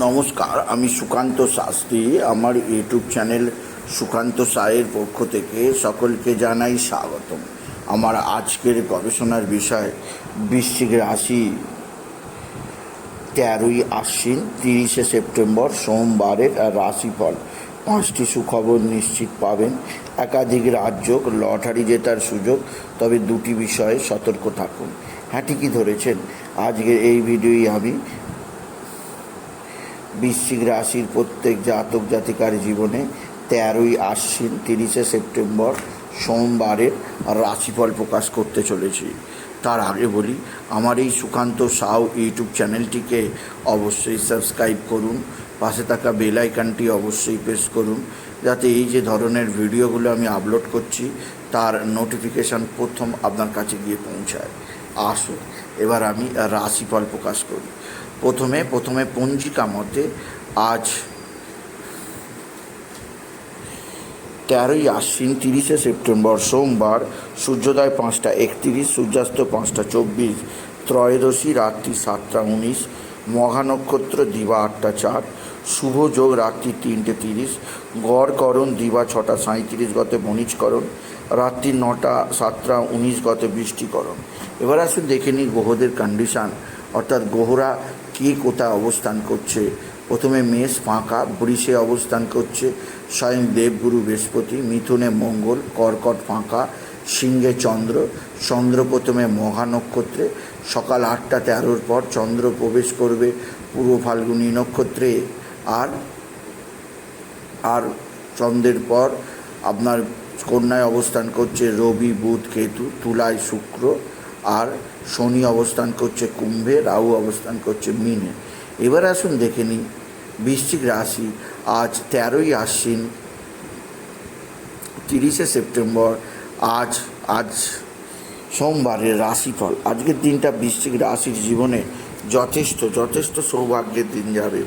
নমস্কার, আমি সুকান্ত শাস্ত্রী। আমার ইউটিউব চ্যানেল সুকান্ত সায়ের পক্ষ থেকে সকলকে জানাই স্বাগতম। আমার আজকের গবেষণার বিষয় বৃশ্চিক রাশি, 13ই আশ্বিন 30শে সেপ্টেম্বর সোমবারের রাশিফল। 5টি সুখবর নিশ্চিত পাবেন, একাধিক রাজযোগ, লটারি জেতার সুযোগ, তবে 2টি বিষয়ে সতর্ক থাকুন। হ্যাঁ, ঠিকই ধরেছেন। আজকের এই ভিডিওই আমি বৃশ্চিক রাশির প্রত্যেক জাতক জাতিকার জীবনে 13ই আশ্বিন 30শে সেপ্টেম্বর সোমবারের রাশিফল প্রকাশ করতে চলেছি। তার আগে বলি, আমার এই সুকান্ত সাউ ইউটিউব চ্যানেলটিকে অবশ্যই সাবস্ক্রাইব করুন, পাশে থাকা বেল আইকনটি অবশ্যই প্রেস করুন, যাতে এই যে ধরনের ভিডিওগুলো আমি আপলোড করছি তার নোটিফিকেশান প্রথম আপনার কাছে গিয়ে পৌঁছায়। আসুন এবার আমি রাশিফল প্রকাশ করি। প্রথমে পঞ্জিকা মতে আজ 13ই আশ্বিন 30শে সেপ্টেম্বর সোমবার, সূর্যোদয় 5টা 31, সূর্যাস্ত 5টা 24, ত্রয়োদশী রাত্রি 7টা 19, মহানক্ষত্র দিবা 8টা 4, শুভ যোগ রাত্রি 3টে 30, গড়করণ দিবা 6টা 37 গতে বণিজকরণ, রাত্রি 9টা 7টা 19 গতে বৃষ্টিকরণ। এবার আসুন দেখে নিই গ্রহদের কন্ডিশান, অর্থাৎ গ্রহরা কে কোথায় অবস্থান করছে। প্রথমে মেষ ফাঁকা, বৃষে অবস্থান করছে স্বয়ং দেবগুরু বৃহস্পতি, মিথুনে মঙ্গল, কর্কট ফাঁকা, সিংহে চন্দ্র প্রথমে মহা নক্ষত্রে সকাল 8টা 13 পর চন্দ্র প্রবেশ করবে পূর্ব ফাল্গুনী নক্ষত্রে। আর চন্দ্রের পর আপনার কন্যায় অবস্থান করছে রবি, বুধ, কেতু, তুলায় শুক্র, আর শনি অবস্থান করছে কুম্ভে, রাহু অবস্থান করছে মীনে। এবার আসুন দেখে নিই বৃশ্চিক রাশি আজ 13ই আশ্বিন 30শে সেপ্টেম্বর আজ সোমবারের রাশিফল। আজকের দিনটা বৃশ্চিক রাশির জীবনে যথেষ্ট সৌভাগ্যের দিন যাবে।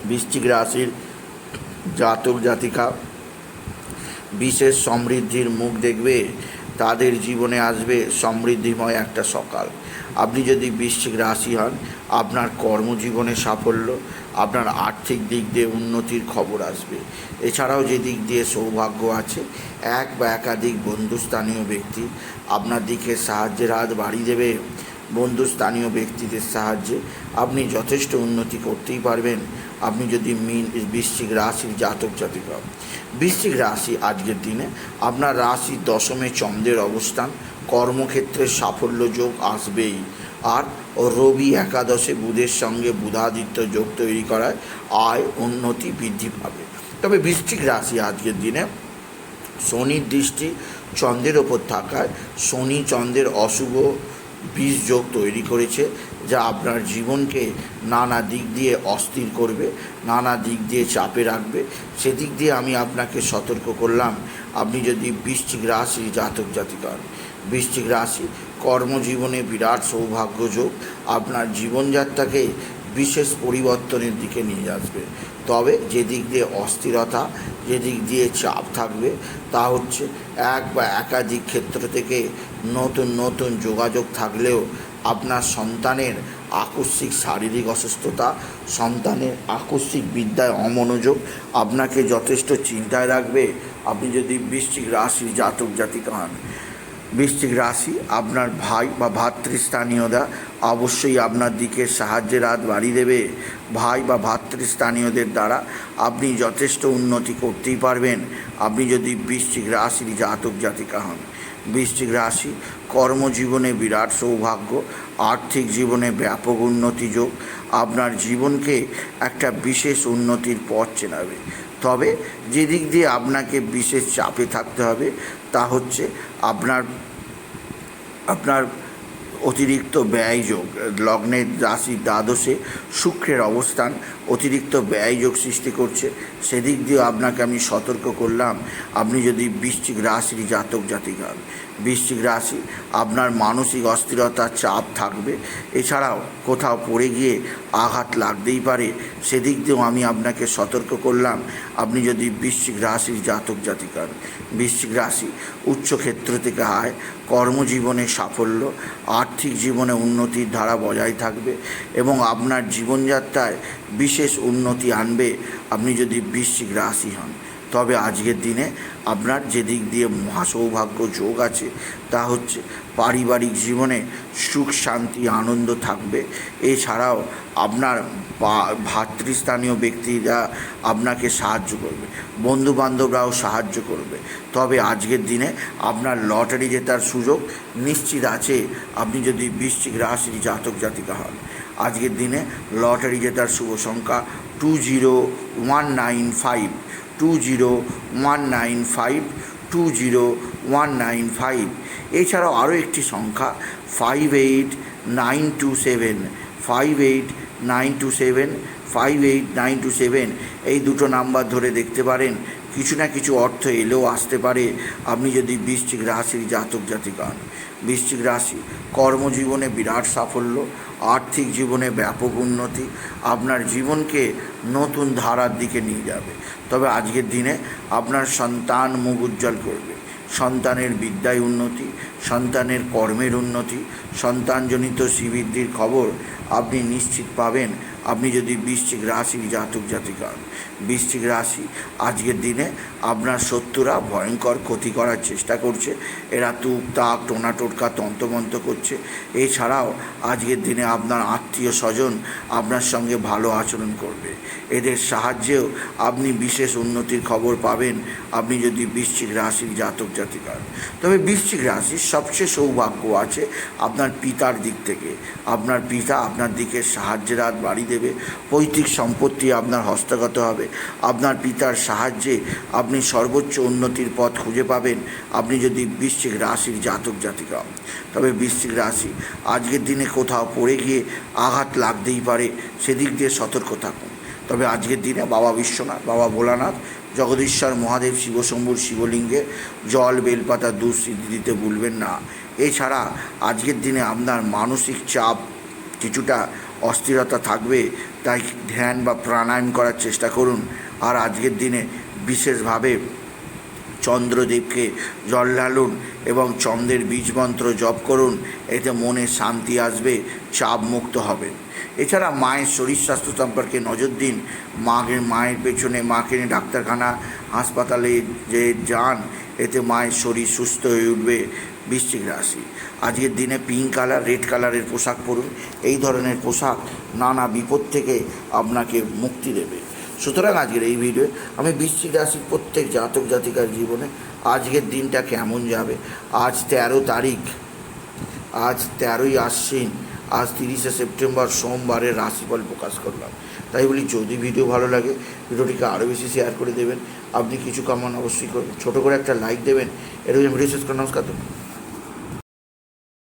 বৃশ্চিক রাশির জাতক জাতিকা বিশেষ সমৃদ্ধির মুখ দেখবে, তাদের জীবনে আসবে সমৃদ্ধিময় একটা সকাল। আপনি যদি বৃশ্চিক রাশি হন, আপনার কর্মজীবনে সাফল্য, আপনার আর্থিক দিক দিয়ে উন্নতির খবর আসবে। এছাড়াও যে দিক দিয়ে সৌভাগ্য আছে, এক বা একাধিক বন্ধুস্থানীয় ব্যক্তি আপনার দিকে সাহায্যের হাত বাড়িয়ে দেবে। বন্ধুস্থানীয় ব্যক্তিদের সাহায্যে আপনি যথেষ্ট উন্নতি করতেই পারবেন, আপনি যদি বৃশ্চিক রাশির জাতক জাতিকা। বৃশ্চিক রাশি আজকের দিনে আপনার রাশির 10মে চন্দ্রের অবস্থান, কর্মক্ষেত্রে সাফল্য যোগ আসবেই। আর রবি একাদশে বুধের সঙ্গে বুধাদিত্য যোগ তৈরি করায় আয় উন্নতি বৃদ্ধি পাবে। তবে বৃশ্চিক রাশি আজকের দিনে শনির দৃষ্টি চন্দ্রের ওপর থাকায় শনি চন্দ্রের অশুভ বিষ যোগ তৈরি করেছে, যা আপনার জীবনকে নানা দিক দিয়ে অস্থির করবে, নানা দিক দিয়ে চাপে রাখবে। সেদিক দিয়ে আমি আপনাকে সতর্ক করলাম। আপনি যদি বৃশ্চিক রাশির জাতক জাতিকা হন, বৃশ্চিক রাশি কর্মজীবনে বিরাট সৌভাগ্য যোগ আপনার জীবনযাত্রাকে বিশেষ পরিবর্তনের দিকে নিয়ে আসবে। তবে যে দিক দিয়ে অস্থিরতা, যে দিক দিয়ে চাপ থাকবে, তা হচ্ছে এক বা একাধিক ক্ষেত্র থেকে নতুন যোগাযোগ থাকলেও আপনার সন্তানের আকস্মিক শারীরিক অসুস্থতা, সন্তানের আকস্মিক বিদ্যায় অমনোযোগ আপনাকে যথেষ্ট চিন্তায় রাখবে। আপনি যদি বৃশ্চিক রাশির জাতক জাতিকা হন, বৃশ্চিক রাশি আপনার ভাই বা ভাতৃস্থানীয়রা অবশ্যই আপনার দিকে সাহায্যের হাত বাড়িয়ে দেবে। ভাই বা ভাতৃস্থানীয়দের দ্বারা আপনি যথেষ্ট উন্নতি করতেই পারবেন, আপনি যদি বৃশ্চিক রাশির জাতক জাতিকা হন। বৃশ্চিক রাশি কর্মজীবনে বিরাট সৌভাগ্য, আর্থিক জীবনে ব্যাপক উন্নতি যোগ আপনার জীবনকে একটা বিশেষ উন্নতির পথ চেনাবে। তবে যে দিক দিয়ে আপনাকে বিশেষ চাপে থাকতে হবে, তা হচ্ছে আপনার অতিরিক্ত ব্যয়যোগ। লগ্নের রাশির দ্বাদশে শুক্রের অবস্থান অতিরিক্ত ব্যয়যোগ সৃষ্টি করছে, সেদিক দিয়ে আপনাকে আমি সতর্ক করলাম। আপনি যদি বৃশ্চিক রাশির জাতক জাতিকা হন, বৃশ্চিক রাশি, আপনার মানসিক অস্থিরতার চাপ থাকবে। এছাড়াও কোথাও পড়ে গিয়ে আঘাত লাগতেই পারে, সেদিক দিয়েও আমি আপনাকে সতর্ক করলাম। আপনি যদি বৃশ্চিক রাশির জাতক জাতিকা, বৃশ্চিক রাশি উচ্চ ক্ষেত্র থেকে আয়, কর্মজীবনে সাফল্য, আর্থিক জীবনে উন্নতির ধারা বজায় থাকবে এবং আপনার জীবনযাত্রায় বিশেষ উন্নতি আনবে আপনি যদি বৃশ্চিক রাশি হন। তবে আজকের দিনে আপনার যে দিক দিয়ে মহাসৌভাগ্য যোগ আছে তা হচ্ছে পারিবারিক জীবনে সুখ শান্তি আনন্দ থাকবে। এছাড়াও আপনার ভাতৃস্থানীয় ব্যক্তিরা আপনাকে সাহায্য করবে, বন্ধুবান্ধবরাও সাহায্য করবে। তবে আজকের দিনে আপনার লটারি জেতার সুযোগ নিশ্চিত আছে আপনি যদি বৃশ্চিক রাশির জাতক জাতিকা হন। আজকের দিনে লটারি জেতার শুভ সংখ্যা 20195, 20195, 20195। এছাড়াও আরও একটি সংখ্যা 58927, 58927, 58927। এই দুটো নাম্বার ধরে দেখতে পারেন, কিছু না কিছু অর্থ এলেও আসতে পারে আপনি যদি বৃশ্চিক রাশির জাতক জাতিকা হন। বৃশ্চিক রাশি কর্মজীবনে বিরাট সাফল্য, আর্থিক জীবনে ব্যাপক উন্নতি, আপনার জীবনকে নতুন ধারার দিকে নিয়ে যাবে। তবে আজকের দিনে আপনার সন্তান মুখ উজ্জ্বল করবে, সন্তানের বিদ্যায় উন্নতি, সন্তানের কর্মের উন্নতি, সন্তানজনিত শ্রীবৃদ্ধির খবর আপনি নিশ্চিত পাবেন আপনি যদি বৃশ্চিক রাশির জাতক জাতিকা হন। বৃশ্চিক রাশি আজকের দিনে আপনার শত্রুরা ভয়ঙ্কর ক্ষতি করার চেষ্টা করছে, এরা তুক তাক টোনা টোটকা তন্ত্রমন্ত্র করছে। এছাড়াও আজকের দিনে আপনার আত্মীয় স্বজন আপনার সঙ্গে ভালো আচরণ করবে, এদের সাহায্যেও আপনি বিশেষ উন্নতির খবর পাবেন আপনি যদি বৃশ্চিক রাশির জাতক জাতিকা হন। তবে বৃশ্চিক রাশির সবচেয়ে সৌভাগ্য আছে আপনার পিতার দিক থেকে। আপনার পিতা আপনার দিকে সাহায্যের হাত বাড়িয়ে দেবে, পৈতৃক সম্পত্তি আপনার হস্তগত হবে। আপনার পিতার সাহায্যে আপনি সর্বোচ্চ উন্নতির পথ খুঁজে পাবেন আপনি যদি বৃশ্চিক রাশির জাতক জাতিকা হন। তবে বৃশ্চিক রাশি আজকের দিনে কোথাও পড়ে গিয়ে আঘাত লাগতেই পারে, সেদিক দিয়ে সতর্ক থাকুন। তবে আজকের দিনে বাবা বিশ্বনাথ, বাবা ভোলানাথ, জগদীশ্বর মহাদেব শিবশম্ভুর শিবলিঙ্গে জল বেলপাতা দুধ সিদ্ধি দিতে ভুলবেন না। এছাড়া আজকের দিনে আপনার মানসিক চাপ কিছুটা অস্থিরতা থাকবে, তাই ধ্যান বা প্রাণায়াম করার চেষ্টা করুন। আর আজকের দিনে বিশেষভাবে চন্দ্রদেবকে জল ঢালুন এবং চন্দ্রের বীজমন্ত্র জপ করুন, এতে মনে শান্তি আসবে, চাপ মুক্ত হবেন। এছাড়া মায়ের শরীর স্বাস্থ্য সম্পর্কে নজর দিন। মায়ের পেছনে মাকে নিয়ে ডাক্তারখানা হাসপাতালে যে যান, এতে মায়ের শরীর সুস্থ হয়ে উঠবে। বৃশ্চিক রাশি আজকের দিনে পিঙ্ক কালার, রেড কালারের পোশাক পরুন। এই ধরনের পোশাক নানা বিপদ থেকে আপনাকে মুক্তি দেবে। সুতরাং আজকের এই ভিডিও আমি বৃশ্চিক রাশির প্রত্যেক জাতক জাতিকার জীবনে আজকের দিনটা কেমন যাবে, আজ 13 তারিখ, আজ 13ই আশ্বিন, আজ 30শে সেপ্টেম্বর সোমবারের রাশিফল প্রকাশ করলাম। তাই বলি যদি ভিডিও ভালো লাগে ভিডিওটিকে আরও বেশি শেয়ার করে দেবেন। আপনি কিছু কামান অবশ্যই করবেন, ছোটো করে একটা লাইক দেবেন। এরকম ভিডিও শেষ করে নমস্কার।